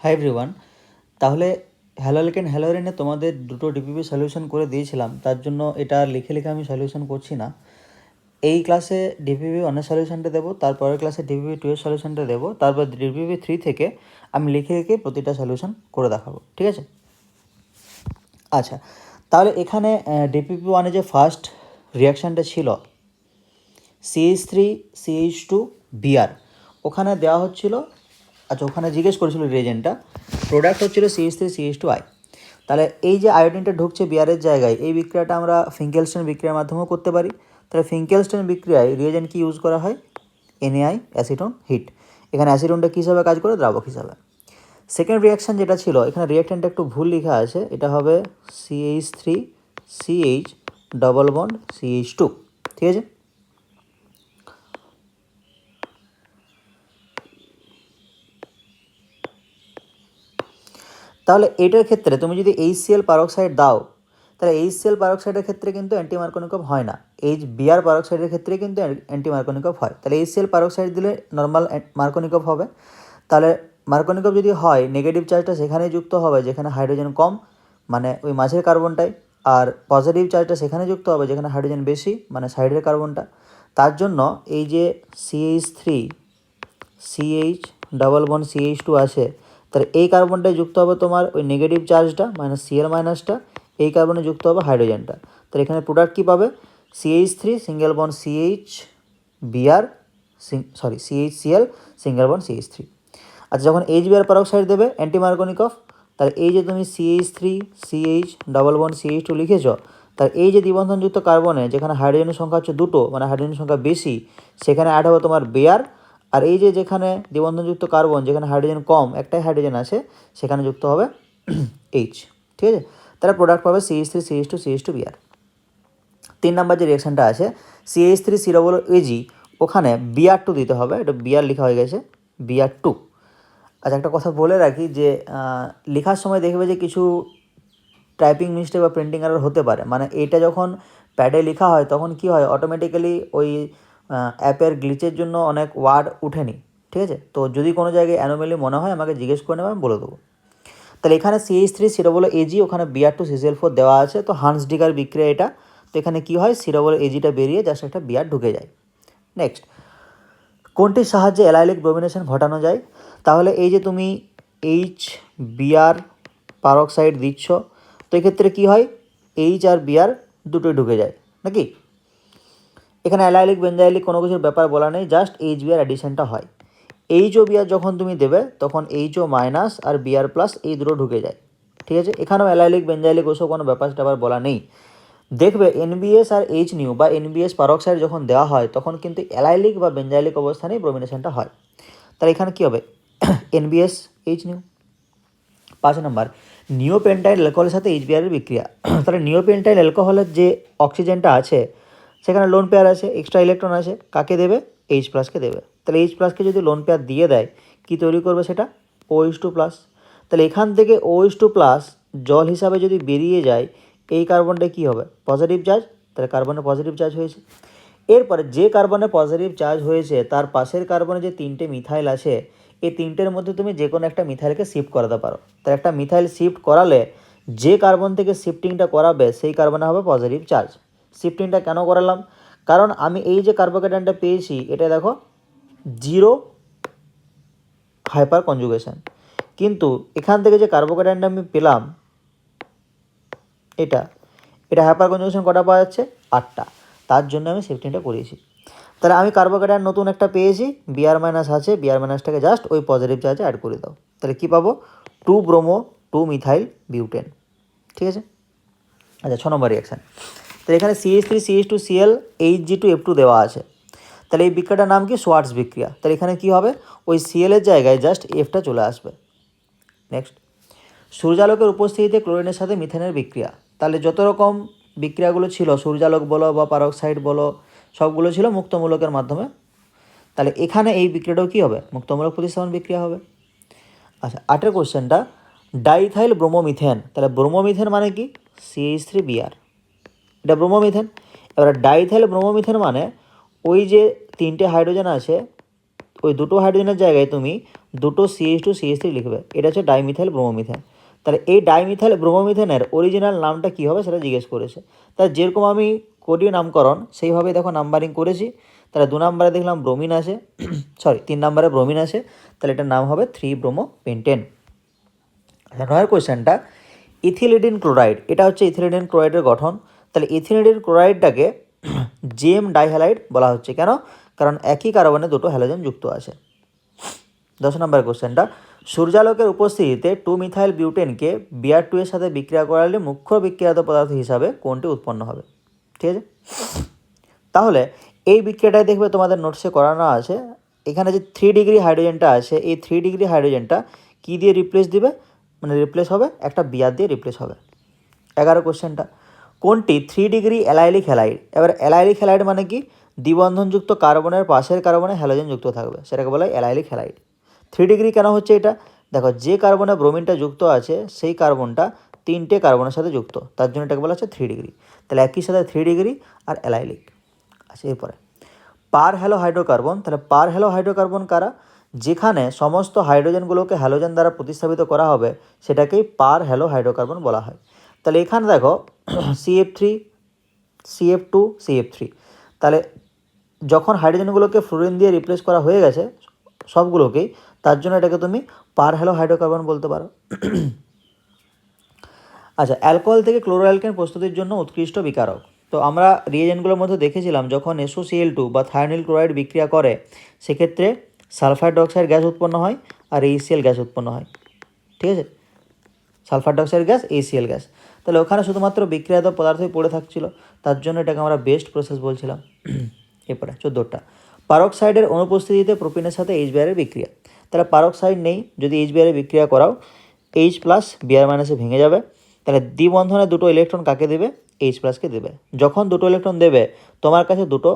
Hi everyone. তাহলে হ্যালোঅ্যালকেন হ্যালোরিনে তোমাদের দুটো ডিপিপি সলিউশন করে দিয়েছিলাম, তার জন্য এটা লিখে লিখে আমি সলিউশন করছি না। এই ক্লাসে ডিপিপি ওয়ানের সলিউশনটা দেবো, তারপরের ক্লাসে ডিপিপি টু এর সলিউশনটা দেবো, তারপর ডিপিপি থ্রি থেকে আমি লিখে লিখে প্রতিটা সলিউশন করে দেখাবো, ঠিক আছে? আচ্ছা, তাহলে এখানে ডিপিপি ওয়ানে যে ফার্স্ট রিয়াকশানটা ছিল CH3CH2Br, ওখানে দেওয়া হচ্ছিল, আচ্ছা ওখানে জিজ্ঞেস করেছিল রিয়েজেন্টটা, প্রোডাক্ট হচ্ছিল CH3CH2I। তাহলে এই যে আয়োডিনটা ঢুকছে বিয়ারের জায়গায়, এই বিক্রিয়াটা আমরা ফিঙ্কেলস্টেন বিক্রিয়ার মাধ্যমেও করতে পারি। তাহলে ফিঙ্কেলস্টেন বিক্রিয়ায় রিয়েজেন্ট কি ইউজ করা হয়? NaI, acetone, heat. এখানে অ্যাসিটনটা কী হিসাবে কাজ করে? দ্রাবক হিসাবে। সেকেন্ড রিয়াকশান যেটা ছিল, এখানে রিয়াকশানটা একটু ভুল লেখা আছে, এটা হবে CH3CH ডবল বন্ড CH2, ঠিক আছে? তাহলে এটার ক্ষেত্রে তুমি যদি HCl পারক্সাইড দাও, তাহলে HCl পারক্সাইডের ক্ষেত্রে কিন্তু অ্যান্টি মার্কনিকভ হয় না, HBr পারক্সাইডের ক্ষেত্রে কিন্তু অ্যান্টি মার্কনিকভ হয়। তাহলে HCl পারক্সাইড দিলে নর্মাল মার্কনিকভ হবে। তাহলে মার্কনিকভ যদি হয়, নেগেটিভ চার্জটা সেখানেই যুক্ত হবে যেখানে হাইড্রোজেন কম, মানে ওই মাঝের কার্বনটাই, আর পজিটিভ চার্জটা সেখানে যুক্ত হবে যেখানে হাইড্রোজেন বেশি, মানে সাইডের কার্বনটা। তার জন্য এই যে CH3CH ডাবল বন্ড CH2 আছে, তাহলে এই কার্বনটায় যুক্ত হবে তোমার ওই নেগেটিভ চার্জটা মাইনাস Cl মাইনাসটা, এই কার্বনে যুক্ত হবে হাইড্রোজেনটা। তাহলে এখানে প্রোডাক্ট কী পাবে? CH3 single bond CHBr, CHCl single bond CH3। আচ্ছা, যখন HBr পারক্সাইড দেবে অ্যান্টি মার্কনিকভ, তাহলে এই যে তুমি CH3CH ডাবল বন্ড CH2 লিখেছ, তার এই যে দ্বিবন্ধনযুক্ত কার্বনে যেখানে হাইড্রোজেনের সংখ্যা হচ্ছে দুটো, মানে হাইড্রোজেনের সংখ্যা বেশি, সেখানে অ্যাড হবে তোমার বেয়ার। আর এই যে যেখানে দ্বিবন্ধনযুক্ত কার্বন যেখানে হাইড্রোজেন কম, একটাই হাইড্রোজেন আছে, সেখানে যুক্ত হবে H, ঠিক আছে? তাহলে প্রোডাক্ট পাবে CH3CH2CH2Br। 3 নম্বর যে রিয়াকশানটা আছে CH3COOAg, ওখানে Br2 দিতে হবে, এটা Br লেখা হয়ে গেছে, Br2। আচ্ছা, একটা কথা বলে রাখি যে লেখার সময় দেখবে যে কিছু টাইপিং মিস্টেক বা প্রিন্টিং এরর হতে পারে, মানে এটা যখন প্যাডে লেখা হয় তখন কি হয়, অটোমেটিক্যালি ওই অ্যাপের গ্লিচের জন্য অনেক ওয়ার্ড উঠেনি, ঠিক আছে? তো যদি কোনো জায়গায় অ্যানোমেলি মনে হয় আমাকে জিজ্ঞেস করে নেবে, আমি বলে দেবো। তাহলে এখানে CH3COOAg, ওখানে Br2CCl4 দেওয়া আছে, তো হান্স ডিগার বিক্রিয়া এটা। তো এখানে কি হয়, COOAgটা বেরিয়ে জাস্ট একটা Br ঢুকে যায়। নেক্সট, কোনটির সাহায্যে অ্যালাইলিক ব্রোমিনেশন ঘটানো যায়? তাহলে এই যে তুমি HBr পারক্সাইড দিচ্ছ, তো এক্ষেত্রে কী হয়, H আর Br দুটোই ঢুকে যায় নাকি? এখানে অ্যালাইলিক বেঞ্জাইলিক কোনো কিছুর ব্যাপার বলা নেই, জাস্ট HBr অ্যাডিশনটা হয়। HO Br যখন তুমি দেবে তখন HO মাইনাস আর Br প্লাস এই দুটো ঢুকে যায়, ঠিক আছে? এখানেও অ্যালাইলিক বেঞ্জাইলিক ওসব কোনো ব্যাপার বলা নেই। দেখবে NBS আর HNu বা NBS পারক্সাইড যখন দেওয়া হয় তখন কিন্তু অ্যালাইলিক বা বেঞ্জাইলিক অবস্থানেই ব্রোমিনেশনটা হয়। তাহলে এখানে কী হবে, NBS HNu। 5 নম্বর, নিওপেন্টাইল অ্যালকোহলের সাথে HBr এর বিক্রিয়া। তাহলে নিওপেন্টাইল অ্যালকোহলের যে অক্সিজেনটা আছে সেখানে লোন পেয়ার আছে, এক্সট্রা ইলেকট্রন আছে, কাকে দেবে? H+কে দেবে। তাহলে H+কে যদি লোন পেয়ার দিয়ে দেয়, কি তৈরি করবে সেটা? OH2+। তাহলে এখান থেকে OH2+ জল হিসাবে যদি বেরিয়ে যায়, এই কার্বনটা কী হবে? পজিটিভ চার্জ, তাহলে কার্বনে পজিটিভ চার্জ হয়েছে। এরপরে যে কার্বনে পজিটিভ চার্জ হয়েছে তার পাশের কার্বনে যে 3টে মিথাইল আছে, এই 3টের মধ্যে তুমি যে কোনো একটা মিথাইলকে শিফট করাতে পারো। তার একটা মিথাইল শিফট করালে যে কার্বন থেকে শিফটিংটা করাবে সেই কার্বনে হবে পজিটিভ চার্জ। শিফটিংটা কেন করালাম? কারণ আমি এই যে কার্বোকেটানটা পেয়েছি, এটা দেখো 0 হাইপার কনজুগেশন, কিন্তু এখান থেকে যে কার্বোকেটানটা আমি পেলাম এটা হাইপার কনজুগেশন কটা পাওয়া যাচ্ছে? 8টা। তার জন্য আমি শিফটিংটা করিয়েছি। তাহলে আমি কার্বোকেটান নতুন একটা পেয়েছি, Br মাইনাস আছে, Br মাইনাসটাকে জাস্ট ওই পজিটিভ চার্জে অ্যাড করে দাও। তাহলে কী পাবো? 2 ব্রোমো 2 মিথাইল বিউটেন, ঠিক আছে? আচ্ছা, 6 নম্বর রিয়াকশান। তাহলে এখানে CH3CH2Cl Hg2F2 দেওয়া আছে। তাহলে এই বিক্রিয়াটার নাম কি? সোয়ার্টস বিক্রিয়া। তাহলে এখানে কী হবে, ওই Cl এর জায়গায় জাস্ট Fটা চলে আসবে। নেক্সট, সূর্যালোকের উপস্থিতিতে ক্লোরিনের সাথে মিথেনের বিক্রিয়া। তাহলে যত রকম বিক্রিয়াগুলো ছিল, সূর্যালোক বলো বা পারক্সাইড বলো, সবগুলো ছিল মুক্তমূলকের মাধ্যমে। তাহলে এখানে এই বিক্রিয়াটাও কী হবে? মুক্তমূলক প্রতিস্থাপন বিক্রিয়া হবে। আচ্ছা, 8এর কোশ্চেনটা, ডাইথাইল ব্রোমোমিথেন। তাহলে ব্রোমোমিথেন মানে কি? CH3Br, এটা ব্রোমোমিথেন। এবার ডাইথাইল ব্রোমোমিথেন মানে ওই যে 3টে হাইড্রোজেন আছে, ওই দুটো হাইড্রোজেনের জায়গায় তুমি দুটো CH2CH3 লিখবে, এটা হচ্ছে ডাইমিথাইল ব্রোমোমিথেন। তাহলে এই ডাইমিথাইল ব্রোমোমিথেনের অরিজিনাল নামটা কী হবে সেটা জিজ্ঞেস করেছে। তাহলে যেরকম আমি করি নামকরণ সেইভাবেই দেখো নাম্বারিং করেছি। তাহলে 2 নম্বরে দেখলাম ব্রোমিন আছে, সরি 3 নম্বরে ব্রোমিন আছে, তাহলে এটার নাম হবে 3-ব্রোমোপেন্টেন। আচ্ছা, 9 কোয়েশ্চেনটা ইথিলিডিন ক্লোরাইড, এটা হচ্ছে ইথিলিডিন ক্লোরাইডের গঠন। তাহলে ইথিলিডিন ক্লোরাইডটাকে জেম ডাইহ্যালাইড বলা হচ্ছে, কেন? কারণ একই কার্বনে দুটো হ্যালোজেন যুক্ত আছে। 10 নম্বর কোশ্চেনটা সূর্যালোকের উপস্থিতিতে 2-মিথাইল বিউটেনকে Br2 এর সাথে বিক্রিয়া করালে মুখ্য বিক্রিয়াত পদার্থ হিসাবে কোনটি উৎপন্ন হবে? ঠিক আছে, তাহলে এই বিক্রিয়াটাই দেখবে তোমাদের নোটসে করানো আছে। এখানে যে 3 ডিগ্রি হাইড্রোজেনটা আছে, এই 3 ডিগ্রি হাইড্রোজেনটা কী দিয়ে রিপ্লেস দিবে, মানে রিপ্লেস হবে একটা Br দিয়ে রিপ্লেস হবে। 11 কোশ্চেনটা কোনটি 3 ডিগ্রি অ্যালাইলিক হ্যালাইড? এবার অ্যালাইলিক হ্যালাইড মানে কি? দ্বিবন্ধনযুক্ত কার্বনের পাশের কার্বনে হ্যালোজেন যুক্ত থাকবে, সেটাকে বলা হয় অ্যালাইলিক হ্যালাইড। 3 ডিগ্রি কেন হচ্ছে এটা? দেখো, যে কার্বনে ব্রোমিনটা যুক্ত আছে সেই কার্বনটা 3টে কার্বনের সাথে যুক্ত, তার জন্য এটাকে বলা হচ্ছে 3 ডিগ্রি। তাহলে একই সাথে 3 ডিগ্রি আর অ্যালাইলিক। আচ্ছা, এরপরে পার হ্যালো হাইড্রোকার্বন। তাহলে পার হ্যালো হাইড্রোকার্বন কারা? যেখানে সমস্ত হাইড্রোজেনগুলোকে হ্যালোজেন দ্বারা প্রতিস্থাপিত করা হবে সেটাকেই পার হ্যালো হাইড্রোকার্বন বলা হয়। তাহলে এখানে দেখো CF3 CF2 CF3, তাহলে যখন হাইড্রোজেনগুলোকে ফ্লোরিন দিয়ে রিপ্লেস করা হয়ে গেছে সবগুলোকেই, তার জন্য এটাকে তুমি পার হ্যালো হাইড্রোকার্বন বলতে পারো। আচ্ছা, অ্যালকোহল থেকে ক্লোরোঅ্যালকেন প্রস্তুতির জন্য উৎকৃষ্ট বিকারক। তো আমরা রিয়েজেন্টগুলোর মধ্যে দেখেছিলাম যখন SOCl2 বা থায়োনিল ক্লোরাইড বিক্রিয়া করে সেক্ষেত্রে সালফার ডাইঅক্সাইড গ্যাস উৎপন্ন হয় আর HCl গ্যাস উৎপন্ন হয়। ঠিক আছে, sulphur dioxide gas, HCl gas. তাহলে ওখানে শুধুমাত্র বিক্রিয়াত পদার্থই পড়ে থাকছিল, তার জন্য এটাকে আমরা বেস্ট প্রসেস বলছিলাম। এরপরে 14টা পারক্সাইডের অনুপস্থিতিতে প্রোপিনের সাথে H-Br বিক্রিয়া। তাহলে পারক্সাইড নেই, যদি H-Br বিক্রিয়া করাও H+ Br- ভেঙে যাবে। তাহলে দ্বিবন্ধনে দুটো ইলেকট্রন কাকে দেবে? H+কে দেবে। যখন দুটো ইলেকট্রন দেবে তোমার কাছে দুটো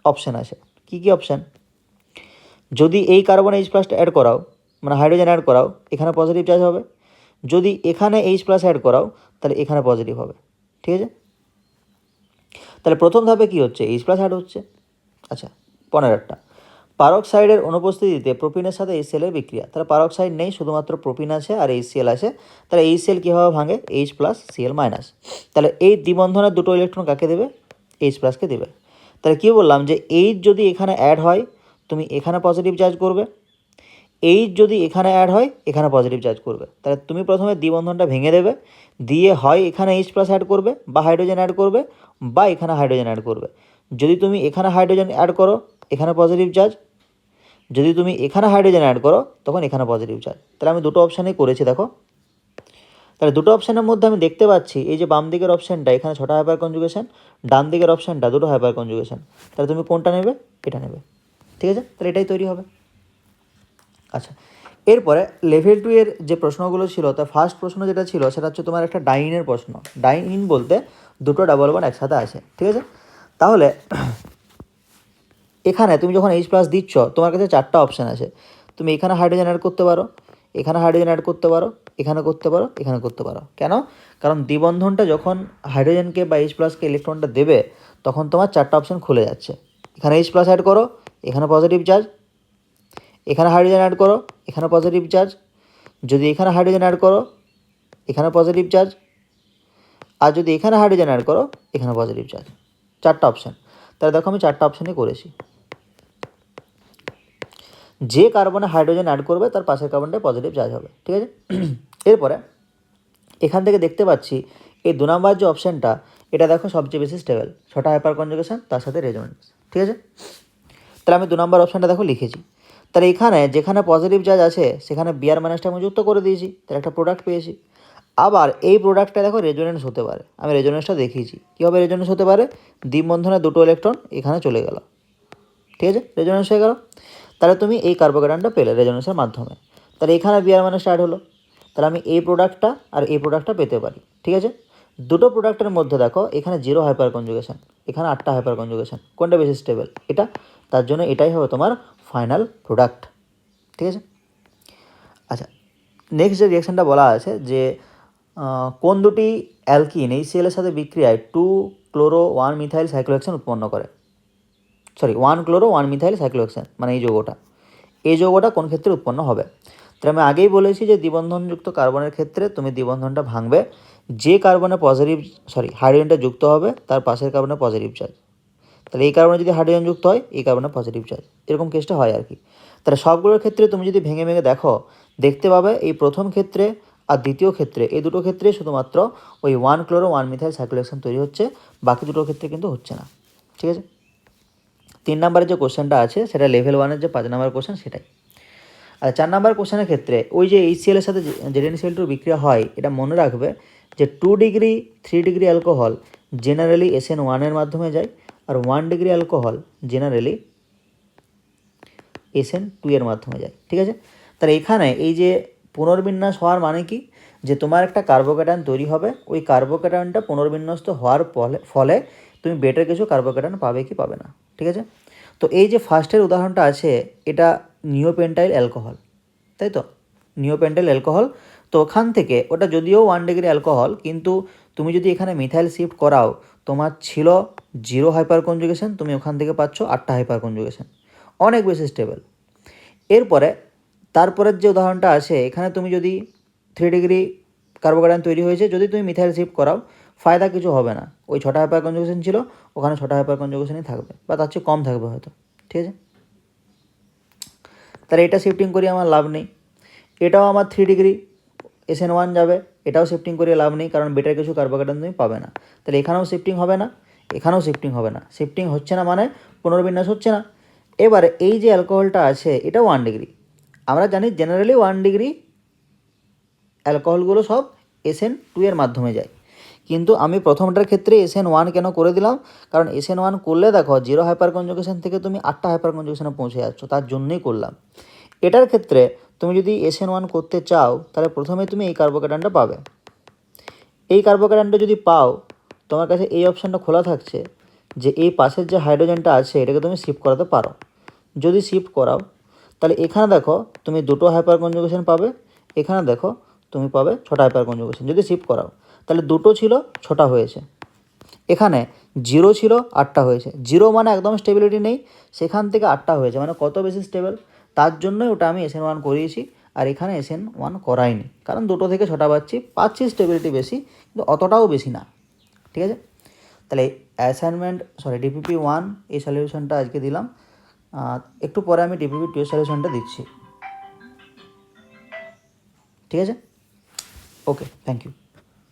অপশান আছে। কি কি অপশান? যদি এই কার্বনে H+ অ্যাড করাও, মানে হাইড্রোজেন অ্যাড করাও, এখানে পজিটিভ চার্জ হবে। যদি এখানে H+ অ্যাড করাও তাহলে এখানে পজিটিভ হবে। ঠিক আছে, তাহলে প্রথম ধাপে কী হচ্ছে? H+ অ্যাড হচ্ছে। আচ্ছা, 15টা পারক্সাইডের অনুপস্থিতিতে প্রোপিনের সাথে HCl এর বিক্রিয়া। তাহলে পারক্সাইড নেই, শুধুমাত্র প্রোপিন আছে আর HCl আছে। তাহলে HCl কীভাবে ভাঙে? H+Cl-। তাহলে এই দ্বিবন্ধনের দুটো ইলেকট্রন কাকে দেবে? H+কে দেবে। তাহলে কী বললাম যে H যদি এখানে অ্যাড হয় তুমি এখানে পজিটিভ চার্জ করবে, H যদি এখানে অ্যাড হয় এখানে পজিটিভ চার্জ করবে। তাহলে তুমি প্রথমে দ্বিবন্ধনটা ভেঙে দেবে, দিয়ে হয় এখানে H+ অ্যাড করবে বা হাইড্রোজেন অ্যাড করবে, বা এখানে হাইড্রোজেন অ্যাড করবে। যদি তুমি এখানে হাইড্রোজেন অ্যাড করো এখানে পজিটিভ চার্জ, যদি তুমি এখানে হাইড্রোজেন অ্যাড করো তখন এখানে পজিটিভ চার্জ। তাহলে আমি দুটো অপশানেই করেছি, দেখো। তাহলে দুটো অপশানের মধ্যে আমি দেখতে পাচ্ছি এই যে বাম দিকের অপশানটা এখানে 6টা হাইপার কনজুগেশন, ডান দিকের অপশানটা 2টো হাইপার কনজুগেশন। তাহলে তুমি কোনটা নেবে? এটা নেবে। ঠিক আছে, তাহলে এটাই তৈরি হবে। আচ্ছা, এরপরে লেভেল 2 এর যে প্রশ্নগুলো ছিল তার ফার্স্ট প্রশ্ন যেটা ছিল সেটা হচ্ছে তোমার একটা ডাইনের প্রশ্ন। ডাইন বলতে দুটো ডাবল বন্ড একসাথে আছে। ঠিক আছে, তাহলে এখানে তুমি যখন H+ দিচ্ছ তোমার কাছে 4টা অপশান আছে। তুমি এখানে হাইড্রোজেন অ্যাড করতে পারো, এখানে হাইড্রোজেন অ্যাড করতে পারো, এখানে করতে পারো, এখানে করতে পারো। কেন? কারণ দ্বিবন্ধনটা যখন হাইড্রোজেনকে বা H+কে ইলেকট্রনটা দেবে তখন তোমার 4টা অপশান খুলে যাচ্ছে। এখানে H+ অ্যাড করো, এখানে পজিটিভ চার্জ, এখানে হাইড্রোজেন অ্যাড করো, এখানে পজিটিভ চার্জ, যদি এখানে হাইড্রোজেন অ্যাড করো এখানে পজিটিভ চার্জ, আর যদি এখানে হাইড্রোজেন অ্যাড করো এখানে পজিটিভ চার্জ। 4টা অপশান। তাহলে দেখো আমি 4টা অপশানই করেছি। যে কার্বনে হাইড্রোজেন অ্যাড করবে তার পাশের কার্বনটায় পজিটিভ চার্জ হবে। ঠিক আছে, এরপরে এখান থেকে দেখতে পাচ্ছি এই 2 নম্বর যে অপশানটা এটা দেখো সবচেয়ে বেশি স্টেবল, 6টা হাইপার কনজুগেশন তার সাথে রেজোনেন্স। ঠিক আছে, তাহলে আমি 2 নম্বর অপশানটা দেখো লিখেছি। তাহলে এখানে যেখানে পজিটিভ চার্জ আছে সেখানে Br- আমি যুক্ত করে দিয়েছি, তাহলে একটা প্রোডাক্ট পেয়েছি। আবার এই প্রোডাক্টটা দেখো রেজোনেন্স হতে পারে, আমি রেজোনেন্সটা দেখিয়েছি। কীভাবে রেজোনেন্স হতে পারে? দ্বিবন্ধনে দুটো ইলেকট্রন এখানে চলে গেল, ঠিক আছে, রেজোনেন্স হয়ে গেল। তাহলে তুমি এই কার্বোক্যাটায়নটা পেলে রেজোনেন্সের মাধ্যমে। তাহলে এখানে Br- অ্যাড হলো, তাহলে আমি এই প্রোডাক্টটা আর এই প্রোডাক্টটা পেতে পারি। ঠিক আছে, দুটো প্রোডাক্টের মধ্যে দেখো এখানে 0 হাইপার কনজুগেশন, এখানে 8টা হাইপার কনজুগেশন, কোনটা বেশি স্টেবল? এটা, তার জন্য এটাই হবে তোমার ফাইনাল প্রোডাক্ট। ঠিক আছে, আচ্ছা, নেক্সট যে রিয়াকশানটা বলা আছে যে কোন দুটি অ্যালকিন HCl এর সাথে বিক্রিয়ায় 2-chloro-1-methyl সাইক্লোহেক্সেন উৎপন্ন করে? 1 ক্লোরো 1 মিথাইল সাইক্লোহেক্সেন, মানে এই যৌগটা কোন ক্ষেত্রে উৎপন্ন হবে। তাহলে আমি আগেই বলেছি যে দ্বিবন্ধনযুক্ত কার্বনের ক্ষেত্রে তুমি দ্বিবন্ধনটা ভাঙবে যে কার্বনে হাইড্রোজেনটা যুক্ত হবে তার পাশের কার্বনে পজিটিভ চার্জ। তাহলে এই কার্বনে যদি হাইড্রোজেন যুক্ত হয় এই কার্বনে পজিটিভ চার্জ, এরকম কেসটা হয় আর কি। তাহলে সবগুলোর ক্ষেত্রে তুমি যদি ভেঙে দেখো, দেখতে পাবে এই প্রথম ক্ষেত্রে আর দ্বিতীয় ক্ষেত্রে, এই দুটো ক্ষেত্রে শুধুমাত্র ওই 1 ক্লোরো 1 মিথাইল সাইক্লোহেক্সেন তৈরি হচ্ছে, বাকি দুটোর ক্ষেত্রে কিন্তু হচ্ছে না। ঠিক আছে, 3 নম্বরের যে কোশ্চেনটা আছে সেটা লেভেল 1-এর যে 5 নম্বর কোশ্চেন সেটাই। আর 4 নম্বর কোশ্চেনের ক্ষেত্রে ওই যে HCl এর সাথে ZnCl2 বিক্রিয়া হয়, এটা মনে রাখবে যে 2 degree 3 degree alcohol generally SN1 এর মাধ্যমে যায়, আর 1 ডিগ্রি অ্যালকোহল জেনারেলি SN2 এর মাধ্যমে যায়। ঠিক আছে, তাহলে এখানে এই যে পুনর্বিন্যাস হওয়ার মানে কি, যে তোমার একটা কার্বোক্যাটায়ন তৈরি হবে, ওই কার্বোক্যাটায়নটা পুনর্বিন্যস্ত হওয়ার ফলে তুমি বেটার কিছু কার্বোক্যাটায়ন পাবে কি পাবে না। ঠিক আছে, তো এই যে ফার্স্টের উদাহরণটা আছে এটা নিওপেন্টাইল অ্যালকোহল, তাই তো, নিওপেন্টাইল অ্যালকোহল। তো ওখান থেকে ওটা যদিও 1 ডিগ্রি অ্যালকোহল, কিন্তু তুমি যদি এখানে মিথাইল শিফট করাও, তোমার ছিল 0 হাইপার কনজুগেশন, তুমি ওখান থেকে পাচ্ছ 8টা হাইপার কনজুগেশন, অনেক বেশি স্টেবল। এরপরে তারপরের যে উদাহরণটা আছে, এখানে তুমি যদি 3 ডিগ্রি কার্বোক্যাটায়ন তৈরি হয়েছে, যদি তুমি মিথাইল শিফট করাও ফায়দা কিছু হবে না, ওই 6টা হাইপার কনজুগেশন ছিল, ওখানে 6টা হাইপার কনজুগেশনই থাকবে বা তার চেয়ে কম থাকবে হয়তো। ঠিক আছে, তাহলে এটা শিফটিং করি আমার লাভ নেই। এটাও আমার 3 ডিগ্রি SN1 যাবে, এটাও শিফটিং করে লাভ নেই, কারণ বেটার কিছু কার্বোক্যাটায়ন তুমি পাবে না। তাহলে এখানেও শিফটিং হবে না, এখানেও শিফটিং হবে না, শিফটিং হচ্ছে না মানে পুনর্বিন্যাস হচ্ছে না। এবারে এই যে অ্যালকোহলটা আছে এটাও 1 ডিগ্রি, আমরা জানি জেনারেলি 1 ডিগ্রি অ্যালকোহলগুলো সব SN2 এর মাধ্যমে যায়, কিন্তু আমি প্রথমটার ক্ষেত্রে SN1 কেন করে দিলাম, কারণ SN1 করলে দেখো 0 হাইপার কনজুগেশন থেকে তুমি 8টা হাইপার কনজুগেশনে পৌঁছে যাচ্ছ, তার জন্যই করলাম। এটার ক্ষেত্রে তুমি যদি SN1 করতে চাও তাহলে প্রথমে তুমি এই কার্বোক্যাটায়নটা পাবে, এই কার্বোক্যাটায়নটা যদি পাও তোমার কাছে এই অপশানটা খোলা থাকছে যে এই পাশের যে হাইড্রোজেনটা আছে এটাকে তুমি শিফট করাতে পারো। যদি শিফট করাও তাহলে এখানে দেখো তুমি 2টো হাইপার কনজুগেশন পাবে, এখানে দেখো তুমি পাবে 6টা হাইপার কনজুগেশন। যদি শিফট করাও তাহলে 2টো ছিল 6টা হয়েছে, এখানে 0 ছিল 8টা হয়েছে, 0 মানে একদম স্টেবিলিটি নেই, সেখান থেকে 8টা হয়েছে, মানে কত বেশি স্টেবল। তার জন্যই ওটা আমি SN1 করিয়েছি, আর এখানে SN1 করাইনি, কারণ 2টো থেকে 6টা পাচ্ছি স্টেবিলিটি বেশি, কিন্তু অতটাও বেশি না। ঠিক আছে, তাহলে DPP1 এই সলিউশনটা আজকে দিলাম, একটু পরে আমি DPP2 সলিউশনটা দিচ্ছি। ঠিক আছে, ওকে, থ্যাংক ইউ।